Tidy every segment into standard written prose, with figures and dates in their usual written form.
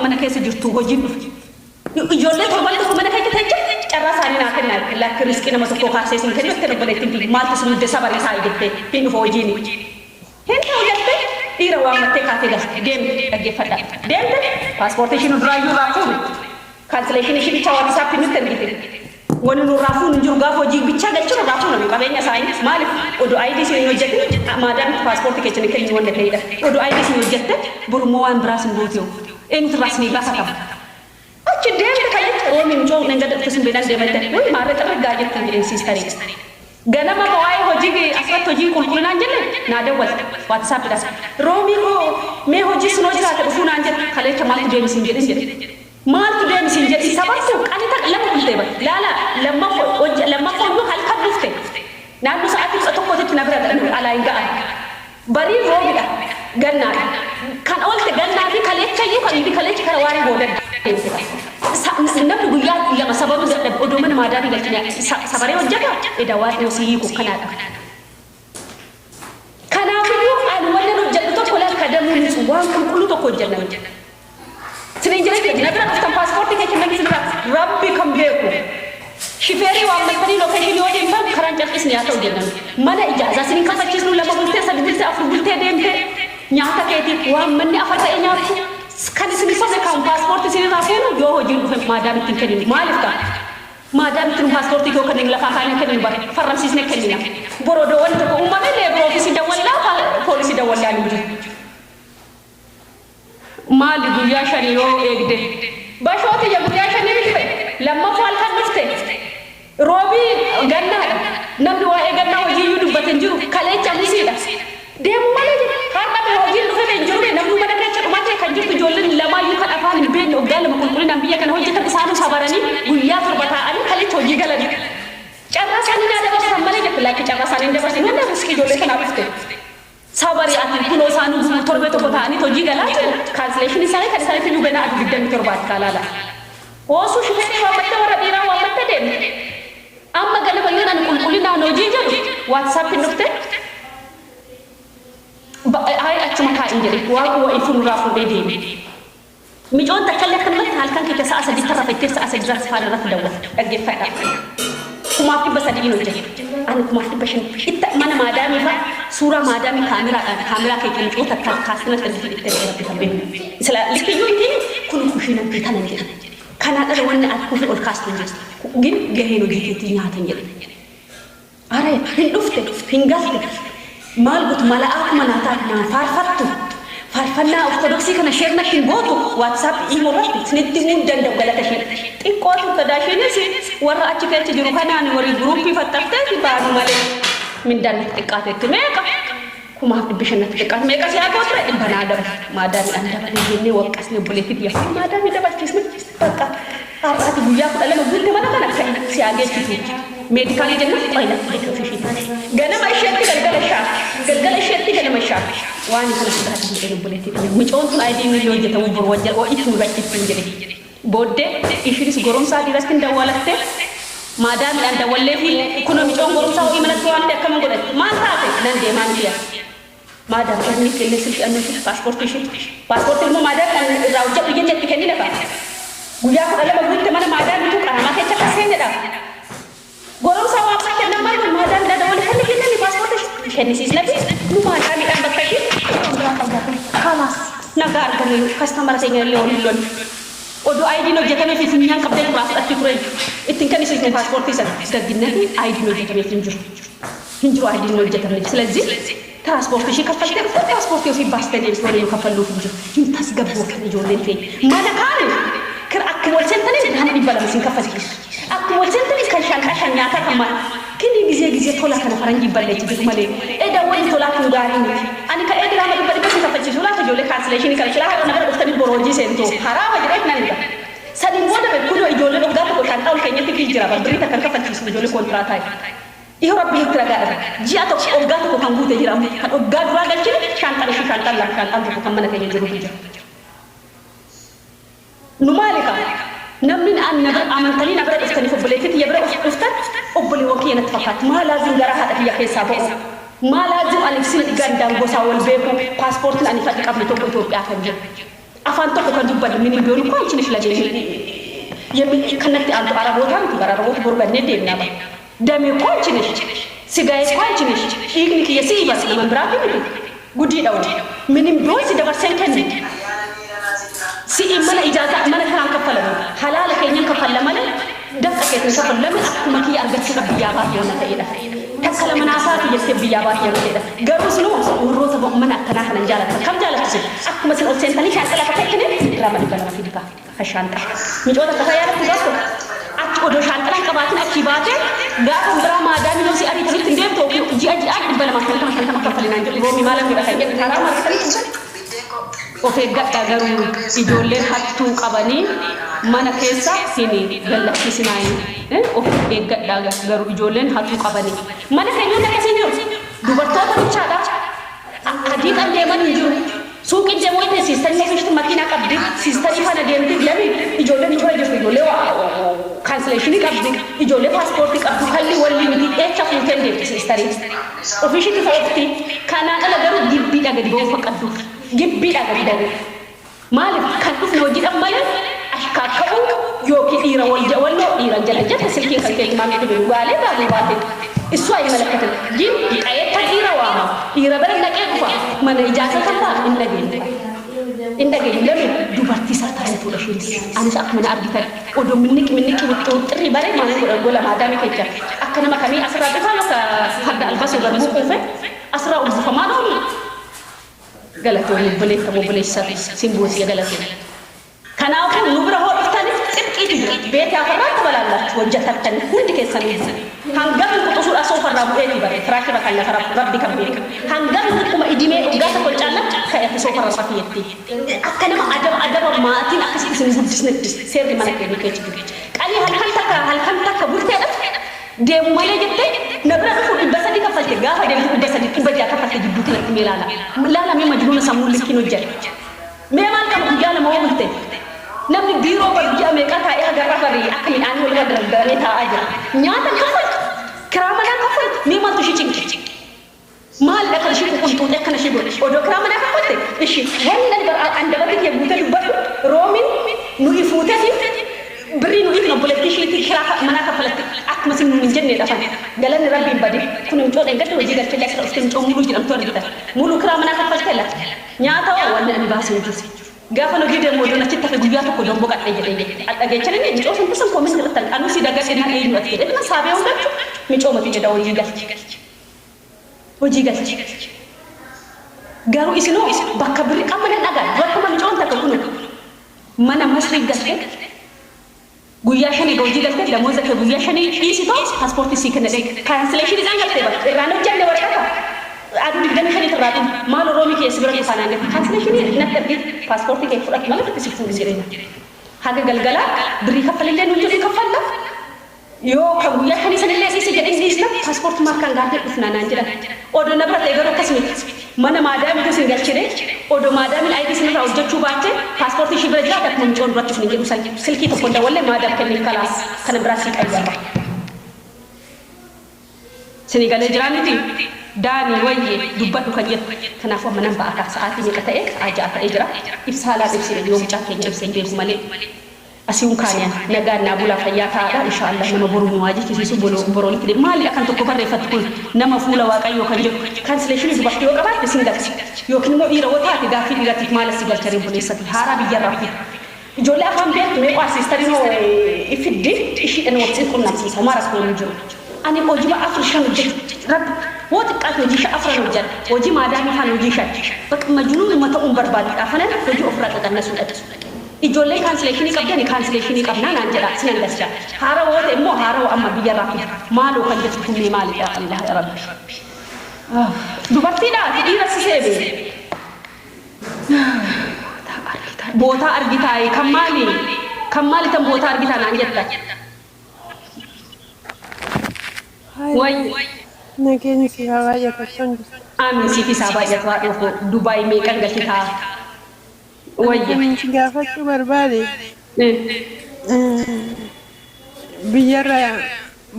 mana keessa jirtu hojiin dhufe ijoollee torban tokko mana keessa teecha carraa isaanii naa kennaa lakki riskii nama tokko kaasee sin kennu itti dabaleetti maaltu sun hunda sabarii isaa eegattee hin dhufa hojiin hin ta'u jettee dhiira waammattee kaatee gasta deemte dhaggeeffadha deemte paaspoortii ishii nu duraayyuu raafuun kaansileeshinii ishii bicha waan isaa nutti ergite wani nu raafuun jiru gaafa hojii bicha galchuun raafuun qabeenya isaanii maaliif oduu aayidii isin hojjette maadaam paaspoortii keessa ni kennu wanda ta'edha oduu aayidii isin hojjette burmoo waan biraas hin gooteewu eenyutu raasnii gaafa qaba achi deemte kayyatti roomiin joo nanga dhabtusin beelan deemte wani maarree xarraa jettan jedhen siistarii ganama waa'ee hojii asirratti hojii qulqullinaan jenne naa dawwalte waatsaapidhaas roomii koo mee hojii sinoo jiraate dhufuu naan jette kaleecha maaltu deemisiin jedhin jedhe maaltu deemisiin jedhi sababtu qanita lama bultee bara laala lammaffooyyuu halkan dhufte naannoo sa'aatii tokkotitti na bira alaa hin ga'an barii roobidha gannaadha kan oolte gannaa fi kaleechayyuu kan itti kaleechi kara waarii boodan namni guyyaa lama sababu dadhabe odoo mana maadaamii galchine sabaree hojjeta eda waan dhiyoosi hiiku kanaadha kanaafiyyuu ani wallan hojjedhu tokko lakka damuun waan qulqulluu tokko hojjennan sinin jedhe na bira dhuftan paaspoortii kee kennan sirra rabbi kan beeku shifeerii waan mattanii lookeeshinii waliin fan karaan calqisni haa ta'u jennan mana ijaazaa sinin kafachiisnu lama bultee sadi bultee afur bultee deemte nyaata keetiif waan manni afar ta'e nyaatu kan isin sabne kan paaspoortii isin raafeenu yoo hojiin dhufe maadaam ittiin kennin maaliif ka maadaam ittiin paaspoortii koo kennin lafaa kaanii kennin bar farramsiisne kennina borodoo wanti tokko uumame leebiroo ofiisii dawwallaa poolisii dawwallaa ni jiru maali guyyaa shanii yoo eegde bashooti ya guyyaa shanii dhufe lammaffaa halkan dhufte roobii gannaadha namni waa'ee gannaa hojiiyyuu dubbaten jiru kaleecha musiidha deemu malee har'a hojiin dhufe hin jiru namni mana keessa dhumatee kan jirtu ijoolleen lamaayyuu kan afaan hin beekne obdaa lama qulqullinaan biyya kana hojjetan isaanuu sabaranii guyyaa torba taa'anii kaleecha hojii galanii carraa isaanii naa dabarsan malee jettu laakki carraa isaanii dabarsan wanta riskii ijoollee kanaa dhufte sabari ati kunoo isaanii torbee tokko ta'anii hojii galaa jiru kaansileeshinii isaanii kan isaanii fiyyuu ganaa ati 27 kaalaala oosuu shifeetii waammattee warra dhiiraa waammattee deemte amma ganama yoo ani qulqullinaan hojii jedhu waatsaappiin dhufte ay achuma kaa'in jedhe waa ifuun raafuu deeme micoon takkallee akkanumatti halkan keessa sa'a sadii tarra fettee sa'a sadii irratti faana irratti dawwata dhaggeeffadha kumaaf dhibba sadii hojjete ani kumaaf dhibba shan itti mana maadaamii fa'a suuraa maadaamii kaameraa keessa micoo takka kaasina sadii itti dheeratti kan beeku isla likkiyyuu itti kun kushiina bitanan jedha kanaa dhala wanni ati kufi ol kaastan jirtu gin gaheen hojii keetii nyaatan jedhe are hin dhufte hin galte maal guutu mala'aatu manaataa naan faarfattu faarfannaa ortodoksii kana sheerna hin gootu waatsaap imo irratti isinitti himuu danda'u galata ishee xiqqootu tadaasheenis warra achi keessa jiru kanaan warii guruupii fattaftee baanu malee mindaan xiqqaateetti meeqa kumaaf dhibbi shanatti xiqqaate meeqa si haa gooture dhibba naa dabala maadaamiidhaan dabalee jennee waqqasni obboleettiif yaa'u maadaamii dabalchiisne bakka har'aati guyyaa 12 guutte mana kana akka si haa geessitu meedikaalii jenna qayla ganama isheetti galgala isheetti ganama ishaa waan kana sidaati jedhe obboleettiif micoon sun aayidii miliyoo hojjetamu bor wajjal oo ittiin bakkittiin jedhe booddee ishinis goromsaa dhiiratti hin dawwalatte maadaamiidhaan dawwallee fi kunoo micoon goromsaa ho'ii manatti waan akkama godhatte maal taate nan deemaan biyya maadaam inni qilleensi annuti paaspoortii immoo maadaam irraa hojjetu jennetti kennina fa'a guyyaa 12 guutte mana maadaamitu qaramaa keessa kasseenedha goromsaa waaqaa kennan maal maadaam dawwallee kan kennan paaspoortii kennisiisna fi nu maadaamiidhaan bakka itti kalaas nagaa arganii kastamara keenya illee waliin lolli oduu ayidiin hojjetamee fi funyaan qabdee duraa fudhatti ture ittiin kennisiisne paaspoortii sana gagginnati ayidiin hojjetamee hin jiru ayidiin hojjetamee ስለዚህ ትራንስፖርት ከፈልተ ትራንስፖርት ይወሲ ባስተዴስ ወሬ ከፈሉ ፍንጅ ታስገቡ ከጆሌን ፌ ማለካን ክር አክሞል ሰንተኔ ዳን ይባላል ሲንከፈልሽ አክሞል ሰንተኔ ከሻን ካሻኛታ ከማ ግን ጊዜ ቶላ ከነፈረንጅ ይባለች ቢመለ እዳ ወይ ቶላ ኩጋሪ አኒ ከኤድራ መጥበድ ከፈልሽ ቶላ ከጆሌ ካንስሌሽን ከልሽላ ነገር ወስተኒ ቦሮጂ ሴንቶ ሐራም አጅረት ነን ሰዲን ወደ በኩሎ ይጆሌ ኦጋት ኮ ካንታው ከኘት ኪጅራ በብሪታ ከፈልሽ ጆሌ ኮንትራታይ ይሄ ረብ ይትረጋጋ ጂአቶ ኦጋት ኮ ካንጉቴ ጅራ ካን ኦጋት ዋጋችን ሻንጣል ሻንጣል ላካንጣል ኮ ከመነ ከየጅሩ ጅራ ኑማሊካ نمن أن نبر أمانتني نبر إفتني فبليتي يبر إفتن أبلي وكي نتفقط ما لازم جرها هذا هي حسابه ما لازم أن يصير قدام بوسا والبيكو باسبورت أن يفتح قبل توقف توقف أخرج أفانتو كدوبة من بيقولوا كون شنو شلجي يمي كنت أنتو عربوتان تبى عربوت بربع نديم نابا دامي كون شنو سجاي كون شنو إيجني كيسي بس لما برابي مني قدي أول من بيقول سيدا برسنتين سي إمنا إجازة منا كان كفلا حلال كينين كفلا منا دفع كيتن كفلا منا أكما كي أرجع كبيابات يونا تيدا تكلم مناسات يجسب بيابات يونا تيدا جروس نو وروز بق منا كنا حنا جالك كم جالك سي أكما سن أوتين تاني كان كلا كتكني رام دبلا في دكا خشانتا مجودا تخيل تجاسو أتودو شانتلا كباتنا كيباتة قام برا دامي نفسي أبي تريد تندم توكيو جي دبلا ما كنا كفلنا رومي مالا في بخير حرام ما كنا وفي قطع قرون إجولين حتو قباني مانا كيسا سيني بلا كيسناي وفي قطع قرون إجولين حتو قباني مانا كينيو نكسينيو دوبرتوتا بيشادا أديك أنجي من يجو سوق الجموية سيستاني مفيشت مكينة قبدي سيستاني فانا ديمتي لمي إجولين نفر جفو إجولي كانسليشني قبدي إجولي باسبورتي قبدو خلي والي مدي إيشا فوتين ديمتي سيستاني وفيشت فوقتي كانا ألا قرون جيبي لغا دي بوفا قدو جيبي لغا دي داري مالك كان أفنو جيد أمالا أشكاكو يوكي إيرا والجوالو إيرا جلجة سلكي خلقي إمامي دي بالوالي بابي باتي إسواء ملكة جيب آيات إيرا واما إيرا بلن نكيفا من إجازة الله إن دقيق لمن دوبارتي ساتاني فولا شيريس أنا سأك من أرجيتك ودو منك وتوتري باري ما نقول ما دامي كيجا أكنا ما كمي أسرع بفعلك هذا الباس وغربو كوفي أسرع وبفا ما نقول غلطو بلي تمو بلي سيمبوسي غلطو كان أقول نبرة هو إفتاني تبكي بيت أفراد بلالا وجهتك تاني كل كيساني هنقابل كتوصل أسوف الرابو إيه باري تراكي بكالنا فراب ربي كبيرك هنقابل كما إدمي وقاسة كل جانا خيات سوف الرصافيتي أكنا ما أدب ما أتين أكسي سنبود جسندس سيري مالك بيكيش قالي هل كنتك بلتي ديم مالي جبتي نبرة فوق البسدي كفلتي غافا ديم فوق البسدي كبجا كفلتي جبوتي لك ميلالا لا مي مجنون سامول لك نوجل مي مال كم جانا ما قلت نمني بيرو برجع ميكاتا يا غرافري اكلي انو ولا درغاني تا اجر نياتا كفلت كرامنا كفلت مي ما تشي تشي مال لك شي كنت لك انا شي ودو كرامنا كفلت ايشي ولا نبر عند بدك يبوتي رومين نو يفوتي برينو إذن بولتيشي تكرا منا كفلت أكمل من جنة دفن قالني ربي بدي كنا نجود إنقطع وجينا في الأسرة استمتع مولو جنام تور جدا مولو كرا منا كفلت لا نياتا وانا أنا باسم جوسي قافلو جدا مودنا تتا في جوياتو كلهم بقى تيجي أجي كنا نجوا سنت سن كومن كرتان أنا سيدا قاعد إنها إيه نوتي إذن سابع ولا ميجوا ما تيجي دا وجيجا قالوا إسنو بكبري أمنا نجا وكما ميجوا تكونوا منا مسري قصدي guyyaa shanii hojii galtee lamoota kee guyyaa shanii dhiisitoo paaspoortii sii kenna dee kaansileeshinii isaan galtee bara irraan hojjanne waraqata aduu digdami shanii irraatiin maal roomii keessa bira dhufaanaan dee kaansileeshinii natti ergi paaspoortii kee fudhatu malee itti si fuudhu jireenya haga galgala birrii kaffalillee nuti birrii kaffalla yoo kan guyyaa shanii sanillee dhiisi jedhee dhiisna paaspoortii maakkaan gaafee dhufnaanaan jedhan odoo na bira ta'e garuu akkasumatti mana maadaami gosin galchine odoo maadaami ID sinirraa hojjechuu baatte paaspoortii ishii bira jiraate akkuma mucoon duratti hin jedhu san silkii tokko dawallee maadaam kenniif kalaas kana biraa sii qayyarra. Sinii galee jiraaniti daanii wayyee dubbadhu kan jettu kanaaf ammanan ba'a akka sa'aatii meeqa ta'e ajaa ta'ee jira ibsa haalaan ibsine yoo mucaa keenya ibseen beeku malee. Asiun kaaniyan nagaan naa bulaa fayyaa ta'aadha inshaallah nama boruu waajii kisiisu boroolitti deemu maali akkan tokko barreeffatu kun nama fuula waaqayyoo kan jedhu kaansileeshinii dubartii yoo qabaatte sin galchi yookiin immoo dhiira yoo taate gaaffii dhiiratiif maala si galchanii buleessati haaraa biyyarraa fi ijoollee afaan beektu mee qaarsiistanii hoo ifiddi ishiidhaan waqtiin qunnamsiisa maras kun jiru ani hojii afur shan hojjetu rabbi woo xiqqaate hojii afran hojjedha hojii maadaamii afaan hojii shan bakka majnuunuma ta'uun barbaadu afanan hojii ofirraa qaqannasuu dha ijoollee kaansileeshinii qabdani kaansileeshinii qabnaa naan jedha sinan lasja haara woote immoo haara amma biyyarraa fi maaloo kan jettu kun mee maali yaa Allah ya rabbi dubartiidha dhiira si seebe bootaa argitaayi kan maali tan bootaa argitaa naan jetta way nageenya si haa baay'atu aamin si fi saa baay'atu haa dhufu Dubaay meeqan galchitaa Wajjin gaafachuu barbaade biyyarra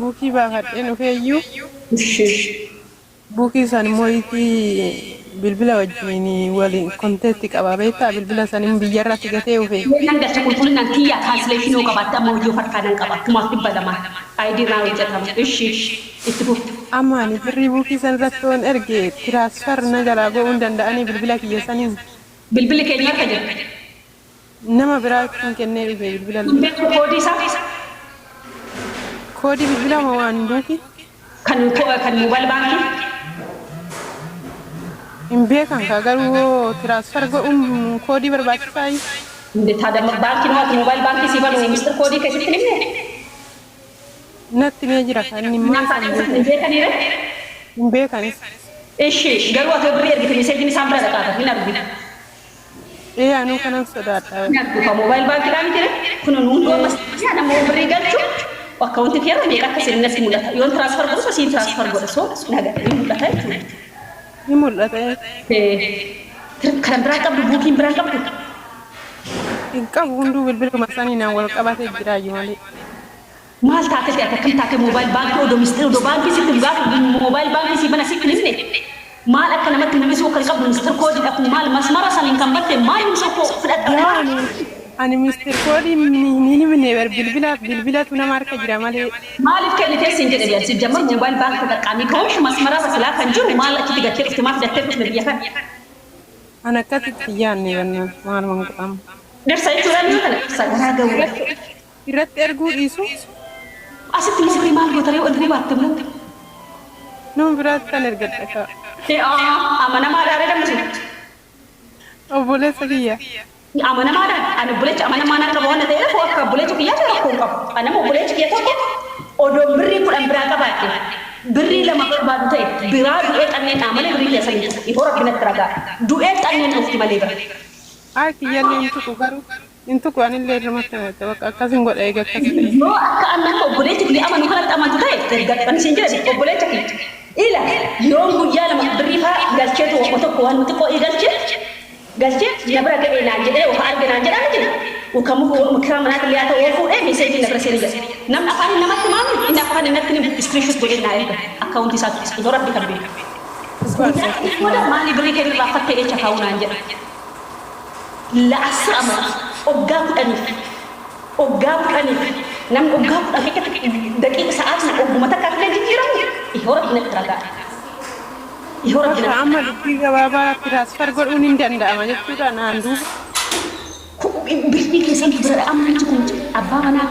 buukii baafadhee dhufeeyyuu Buki san moiti bilbila wajjini wali kontetti qababeta bilbila sanin biyyarra tigate ufe. Nan gacha qulqullinaan tiyya cancellation yoo qabaatte amma hojii of harkaa nan qaba. Kumaaf dhibba lama. ID irraa hojjetama. Ishi itti fufu. Amani birri buki san rattoon erge transfer na jala go'uun danda'anii bilbila kiyya sanin. Bilbilli keenya harka jira. Nama biraa kan kennee dhufe bilbila. Koodii isaa koodii bilbila moo waan buki? kan mobile banking. Hin beekan ka garuu transfer go'uun koodii barbaachisaa. እንዴት ታዲያ ባንክ ነው ሞባይል ባንክ ሲባል ሚስተር ኮዲ ከሲት ነው ነጥ ነው ጅራ ካኒ ማሳን ቤካኒ እሺ ገሩ አገብሪ እርግጥ ሜሴጅን ሳምራ ለቃታ ይናርጉ አኑ ከነን ሰዳታ ያርጉ ከሞባይል ባንክ ላይ ነው ኩኑ ኑንዶ መስያ ደሞ ብሪ ገልቹ አካውንት ፊየር ነው የቃከ ሲነስ ሙላታ ይሁን ትራንስፈር ጎሶ ሲን ትራንስፈር ጎሶ ነገር ሙላታ ይሙላታ ከረምብራ ቀብዱ ቡኪን ብራ ቀብዱ inqabu hundu bilbil masani na wal qabate jiraaji mali maal taate te akam taate mobile bank odo mister odo bank situm ga mobile bank si bana siklimne maal akka namatti nabisu kan qabdu mister code ak maal masmara sanin kan batte maal musoko fudadda ani mister code ni minne ber bilbila tuna marka jira mali maalif kelite sin jede biya si jamma mobile bank taqami kawsh masmara basla kan jiru maal akiti ga kirti ma fudadda te biya kan ana kati tiyanni wanna maal mangam درسي تراني ولا سجرا جورك يرت أرجو إيسو أسيت مسكري مال قطري وأدري باتمو نوم برات تنرجع لك أمانة ما داري دم مسك أبولة سجية أمانة ما دار أنا بولة أمانة ما نار كبوان ده فوق كبولة تبيا ترى كم كب أنا مو بولة كيا تبو أدو بري كل أمبراكا باتي بري لما كبار تاي برا دوئت أني أمانة بري لساني يفورا بينات تراجع دوئت أني نوفتي ماليبا Aki yalle intu ko anille ramata tawaka kasin god ay gakkas no akka annan obboleeti bi amanu kanatti amantu ta'e gadban sin jira obboleeti ki ila yoon guyyaa lama birrifa galcheetu waqo tokko waan nuti qoo galchee nabra gadee naan jedhee of arginaan jedhaan jira ukamu mukira manaa liyaata oo fuudhee meeseejii nabra seenii jedhe namni afaan namatti maamu inni afaan namatti ni screenshot godhee naa erga akkaawunti isaatti itoo rabbi kan beeku maali birrii kee irraa fattee echa kaa'unaan jedha لا أسرع أوجاب أني نم أوجاب أكيد دقيقة ساعات نأوج متى كافلة جيران يهورب نتراجع يهورب نتراجع عمل فيها بابا ترانسفر قول ونين دندا ما جت ترى ناندو بيجي كيسان كبر أمر تكون أبا أنا